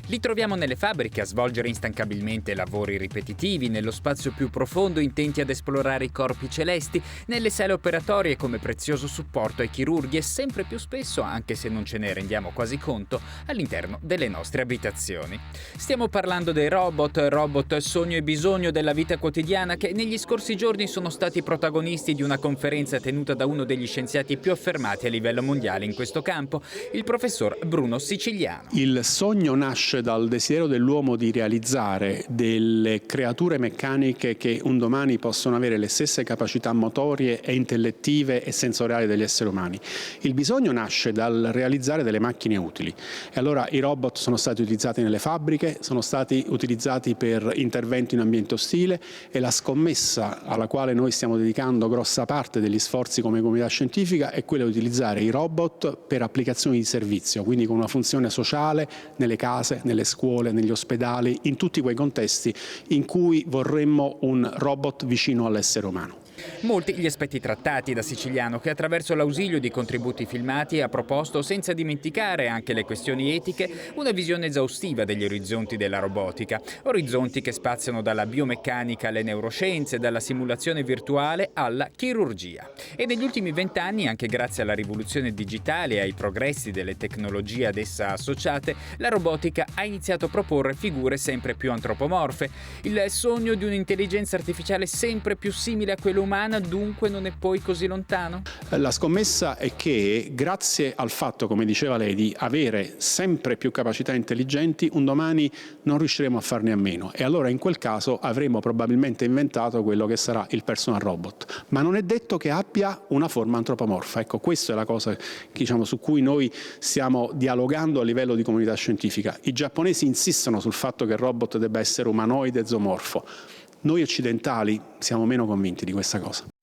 Li troviamo nelle fabbriche a svolgere instancabilmente lavori ripetitivi, nello spazio più profondo intenti ad esplorare i corpi celesti, nelle sale operatorie come prezioso supporto ai chirurghi e sempre più spesso, anche se non ce ne rendiamo quasi conto, all'interno delle nostre abitazioni. Stiamo parlando dei robot sogno e bisogno della vita quotidiana che negli scorsi giorni sono stati protagonisti di una conferenza tenuta da uno degli scienziati più affermati a livello mondiale in questo campo, il professor Bruno Siciliano. Il sogno nasce dal desiderio dell'uomo di realizzare delle creature meccaniche che un domani possono avere le stesse capacità motorie e intellettive e sensoriali degli esseri umani. Il bisogno nasce dal realizzare delle macchine utili e allora i robot sono stati utilizzati nelle fabbriche, sono stati utilizzati per interventi in ambiente ostile e la scommessa alla quale noi stiamo dedicando grossa parte degli sforzi come comunità scientifica è quella di utilizzare i robot per applicazioni di servizio, quindi con una funzione sociale nelle case, nelle scuole, negli ospedali, in tutti quei contesti in cui vorremmo un robot vicino all'essere umano. Molti gli aspetti trattati da Siciliano, che attraverso l'ausilio di contributi filmati ha proposto, senza dimenticare anche le questioni etiche, una visione esaustiva degli orizzonti della robotica, orizzonti che spaziano dalla biomeccanica alle neuroscienze, dalla simulazione virtuale alla chirurgia. E negli ultimi 20 anni, anche grazie alla rivoluzione digitale e ai progressi delle tecnologie ad essa associate, la robotica ha iniziato a proporre figure sempre più antropomorfe. Il sogno di un'intelligenza artificiale sempre più simile a quella umana dunque non è poi così lontano? La scommessa è che grazie al fatto, come diceva lei, di avere sempre più capacità intelligenti, un domani non riusciremo a farne a meno e allora in quel caso avremo probabilmente inventato quello che sarà il personal robot, ma non è detto che abbia una forma antropomorfa. Ecco, questa è la cosa su cui noi stiamo dialogando a livello di comunità scientifica. I giapponesi insistono sul fatto che il robot debba essere umanoide e zoomorfo. Noi occidentali siamo meno convinti di questa cosa.